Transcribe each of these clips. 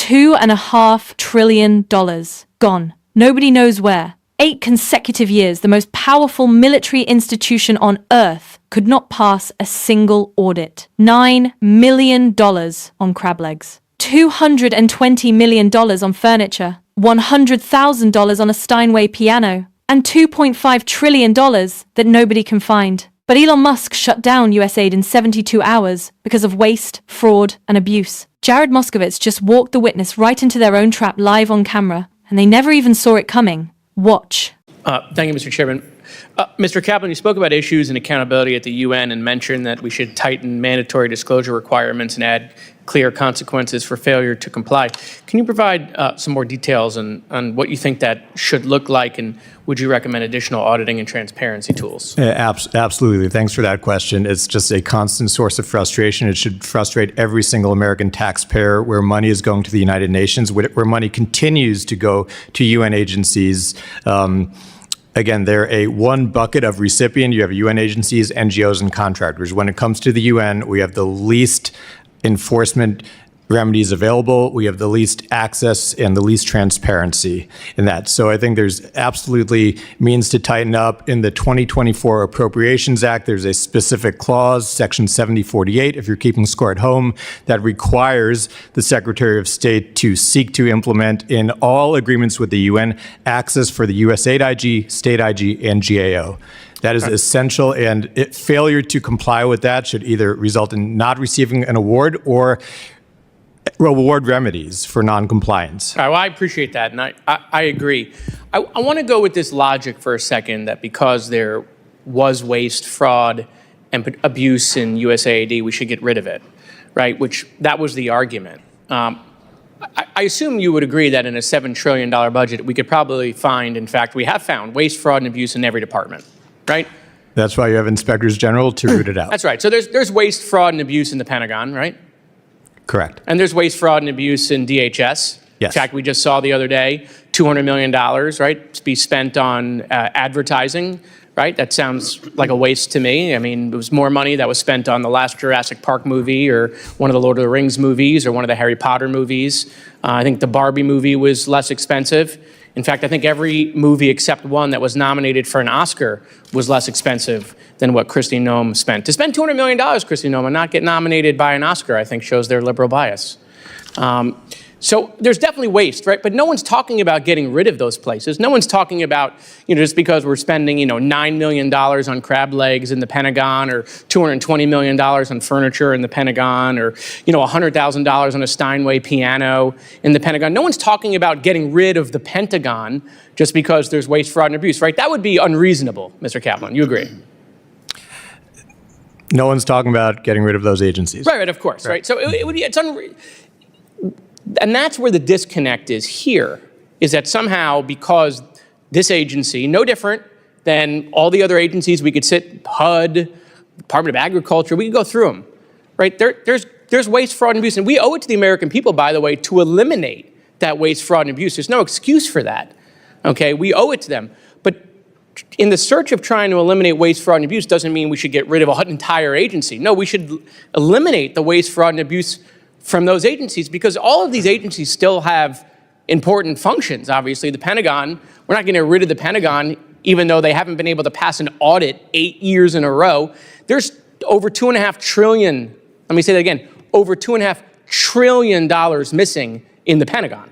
$2.5 trillion. Gone. Nobody knows where. 8 consecutive years, the most powerful military institution on Earth could not pass a single audit. $9 million on crab legs. $220 million on furniture. $100,000 on a Steinway piano. And $2.5 trillion that nobody can find. But Elon Musk shut down USAID in 72 hours because of waste, fraud, and abuse. Jared Moskowitz just walked the witness right into their own trap live on camera, and they never even saw it coming. Watch. Thank you, Mr. Chairman. Mr. Kaplan, you spoke about issues and accountability at the UN and mentioned that we should tighten mandatory disclosure requirements and add clear consequences for failure to comply. Can you provide some more details on what you think that should look like, and would you recommend additional auditing and transparency tools? Absolutely. Thanks for that question. It's just a constant source of frustration. It should frustrate every single American taxpayer where money is going to the United Nations, where money continues to go to UN agencies. Again, they're a one bucket of recipient. You have UN agencies, NGOs, and contractors. When it comes to the UN, we have the least enforcement remedies available. We have the least access and the least transparency in that. So I think there's absolutely means to tighten up. In the 2024 Appropriations Act, there's a specific clause, Section 7048, if you're keeping score at home, that requires the Secretary of State to seek to implement in all agreements with the UN access for the USAID IG, State IG, and GAO. That is essential, and failure to comply with that should either result in not receiving an award or reward remedies for noncompliance. All right, well, I appreciate that, and I agree. I want to go with this logic for a second, that because there was waste, fraud, and abuse in USAID, we should get rid of it, right? Which, that was the argument. I assume you would agree that in a $7 trillion budget, we could probably find, in fact, we have found waste, fraud, and abuse in every department, right? That's why you have inspectors general to root it out. That's right. So there's waste, fraud, and abuse in the Pentagon, right? Correct. And there's waste, fraud, and abuse in DHS. Yes. In fact, we just saw the other day, $200 million, right, to be spent on advertising, right? That sounds like a waste to me. I mean, it was more money that was spent on the last Jurassic Park movie, or one of the Lord of the Rings movies, or one of the Harry Potter movies. I think the Barbie movie was less expensive. In fact, I think every movie except one that was nominated for an Oscar was less expensive than what Kristi Noem spent. To spend $200 million, Kristi Noem, and not get nominated by an Oscar, I think shows their liberal bias. So there's definitely waste, right? But no one's talking about getting rid of those places. No one's talking about, just because we're spending, $9 million on crab legs in the Pentagon, or $220 million on furniture in the Pentagon, or, $100,000 on a Steinway piano in the Pentagon. No one's talking about getting rid of the Pentagon just because there's waste, fraud, and abuse, right? That would be unreasonable, Mr. Kaplan. You agree? No one's talking about getting rid of those agencies. Right, of course, right? So it would be, and that's where the disconnect is here, is that somehow, because this agency, no different than all the other agencies, we could sit, HUD, Department of Agriculture, we could go through them, right? There's waste, fraud, and abuse, and we owe it to the American people, by the way, to eliminate that waste, fraud, and abuse. There's no excuse for that, okay? We owe it to them. But in the search of trying to eliminate waste, fraud, and abuse doesn't mean we should get rid of an entire agency. No, we should eliminate the waste, fraud, and abuse from those agencies, because all of these agencies still have important functions. Obviously, the Pentagon, we're not getting rid of the Pentagon, even though they haven't been able to pass an audit 8 years in a row. There's over $2.5 trillion, let me say that again, over $2.5 trillion missing in the Pentagon,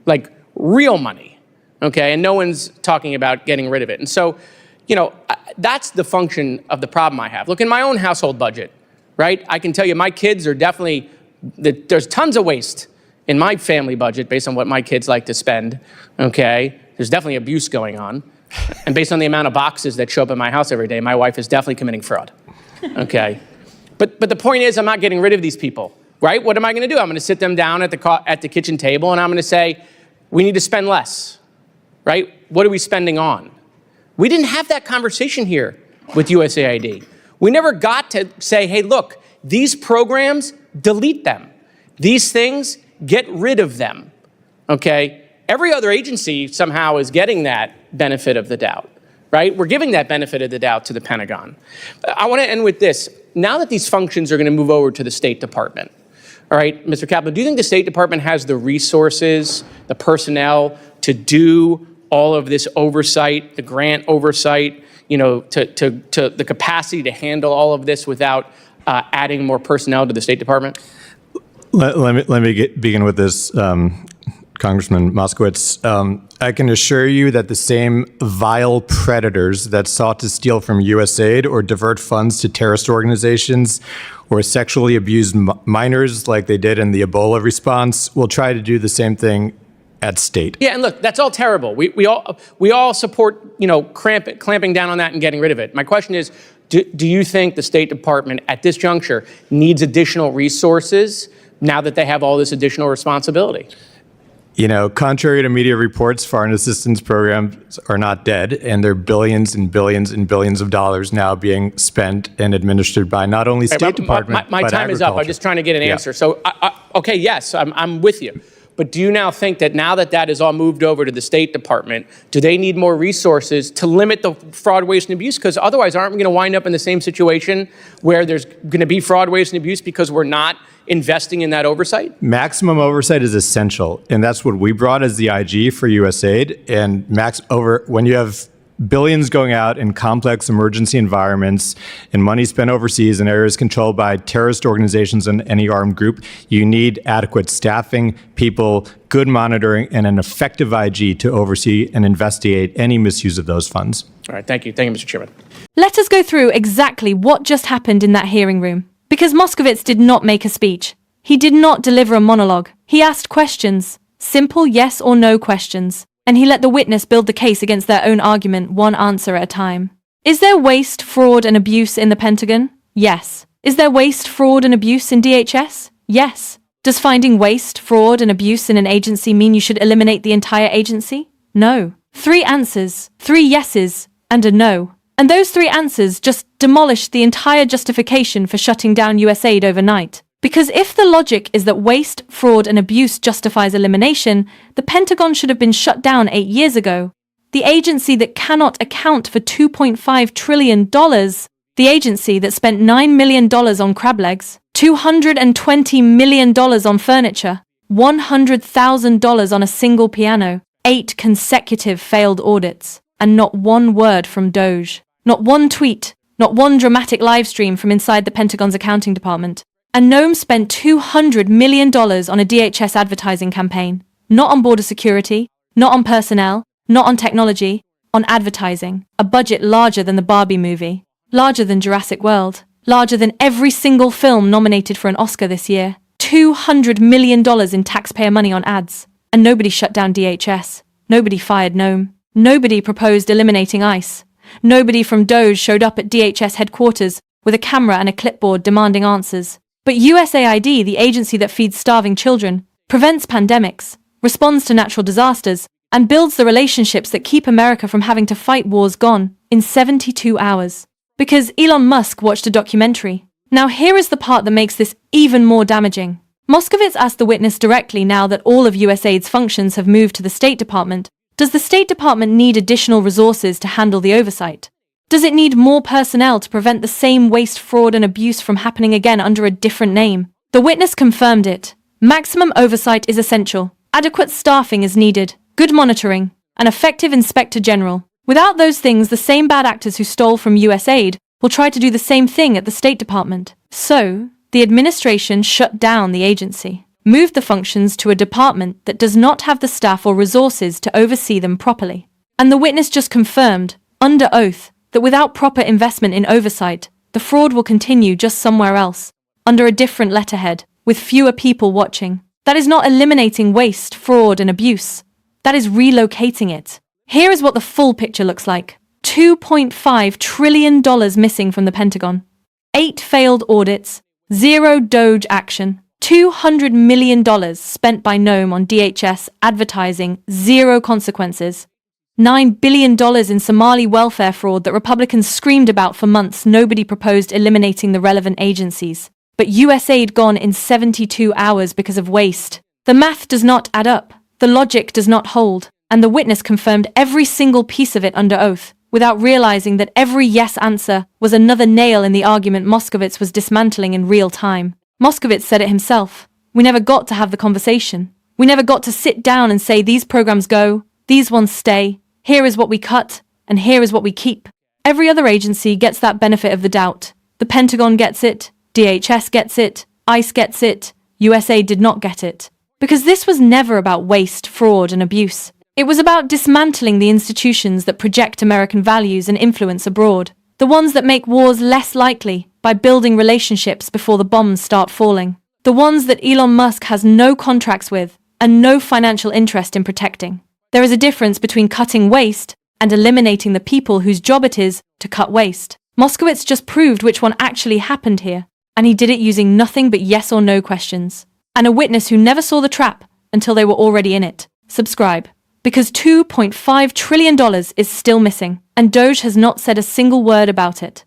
like real money, okay? And no one's talking about getting rid of it. And so, that's the function of the problem I have. Look, in my own household budget, right? I can tell you my kids are definitely, there's tons of waste in my family budget based on what my kids like to spend, okay? There's definitely abuse going on. And based on the amount of boxes that show up at my house every day, my wife is definitely committing fraud, okay? But the point is, I'm not getting rid of these people, right? What am I gonna do? I'm gonna sit them down at the kitchen table, and I'm gonna say, we need to spend less, right? What are we spending on? We didn't have that conversation here with USAID. We never got to say, hey, look, these programs, delete them. These things, get rid of them, okay? Every other agency somehow is getting that benefit of the doubt, right? We're giving that benefit of the doubt to the Pentagon. I want to end with this. Now that these functions are going to move over to the State Department, All right, Mr. Kaplan, do you think the State Department has the resources, the personnel to do all of this oversight, the grant oversight, to the capacity to handle all of this without adding more personnel to the State Department? Let me begin with this, Congressman Moskowitz. I can assure you that the same vile predators that sought to steal from USAID or divert funds to terrorist organizations or sexually abuse minors like they did in the Ebola response will try to do the same thing at state. Yeah, and look, that's all terrible. We all support, clamping down on that and getting rid of it. My question is, do you think the State Department at this juncture needs additional resources now that they have all this additional responsibility? Contrary to media reports, foreign assistance programs are not dead, and there are billions and billions and billions of dollars now being spent and administered by not only State Department, my but time is up. I'm just trying to get an answer. So, okay, yes, I'm with you. But do you now think that now that is all moved over to the State Department, do they need more resources to limit the fraud, waste, and abuse? Because otherwise, aren't we going to wind up in the same situation where there's going to be fraud, waste, and abuse because we're not investing in that oversight? Maximum oversight is essential, and that's what we brought as the IG for USAID. And when you have billions going out in complex emergency environments and money spent overseas in areas controlled by terrorist organizations and any armed group, you need adequate staffing, people, good monitoring, and an effective IG to oversee and investigate any misuse of those funds. All right, thank you. Thank you, Mr. Chairman. Let us go through exactly what just happened in that hearing room. Because Moskowitz did not make a speech. He did not deliver a monologue. He asked questions, simple yes or no questions. And he let the witness build the case against their own argument, one answer at a time. Is there waste, fraud, and abuse in the Pentagon? Yes. Is there waste, fraud, and abuse in DHS? Yes. Does finding waste, fraud, and abuse in an agency mean you should eliminate the entire agency? No. 3 answers, 3 yeses, and a no. And those 3 answers just demolished the entire justification for shutting down USAID overnight. Because if the logic is that waste, fraud, and abuse justifies elimination, the Pentagon should have been shut down 8 years ago. The agency that cannot account for $2.5 trillion, the agency that spent $9 million on crab legs, $220 million on furniture, $100,000 on a single piano, 8 consecutive failed audits, and not one word from DOJ, not one tweet, not one dramatic live stream from inside the Pentagon's accounting department. And Nome spent $200 million on a DHS advertising campaign, not on border security, not on personnel, not on technology, on advertising, a budget larger than the Barbie movie, larger than Jurassic World, larger than every single film nominated for an Oscar this year, $200 million in taxpayer money on ads. And nobody shut down DHS, nobody fired Nome, nobody proposed eliminating ICE, nobody from DOJ showed up at DHS headquarters with a camera and a clipboard demanding answers. But USAID, the agency that feeds starving children, prevents pandemics, responds to natural disasters, and builds the relationships that keep America from having to fight wars gone in 72 hours. Because Elon Musk watched a documentary. Now here is the part that makes this even more damaging. Moskowitz asked the witness directly, now that all of USAID's functions have moved to the State Department, does the State Department need additional resources to handle the oversight? Does it need more personnel to prevent the same waste, fraud, and abuse from happening again under a different name? The witness confirmed it. Maximum oversight is essential. Adequate staffing is needed. Good monitoring. An effective inspector general. Without those things, the same bad actors who stole from USAID will try to do the same thing at the State Department. So, the administration shut down the agency, moved the functions to a department that does not have the staff or resources to oversee them properly. And the witness just confirmed, under oath, that without proper investment in oversight, the fraud will continue just somewhere else, under a different letterhead, with fewer people watching. That is not eliminating waste, fraud, and abuse. That is relocating it. Here is what the full picture looks like. $2.5 trillion missing from the Pentagon. 8 failed audits, 0 DOJ action, $200 million spent by Nome on DHS advertising, 0 consequences. $9 billion in Somali welfare fraud that Republicans screamed about for months. Nobody proposed eliminating the relevant agencies. But USAID gone in 72 hours because of waste. The math does not add up. The logic does not hold. And the witness confirmed every single piece of it under oath, without realizing that every yes answer was another nail in the argument Moskowitz was dismantling in real time. Moskowitz said it himself. We never got to have the conversation. We never got to sit down and say these programs go, these ones stay, here is what we cut, and here is what we keep. Every other agency gets that benefit of the doubt. The Pentagon gets it, DHS gets it, ICE gets it, USAID did not get it. Because this was never about waste, fraud, and abuse. It was about dismantling the institutions that project American values and influence abroad. The ones that make wars less likely by building relationships before the bombs start falling. The ones that Elon Musk has no contracts with and no financial interest in protecting. There is a difference between cutting waste and eliminating the people whose job it is to cut waste. Moskowitz just proved which one actually happened here, and he did it using nothing but yes or no questions. And a witness who never saw the trap until they were already in it. Subscribe. Because $2.5 trillion is still missing, and Doge has not said a single word about it.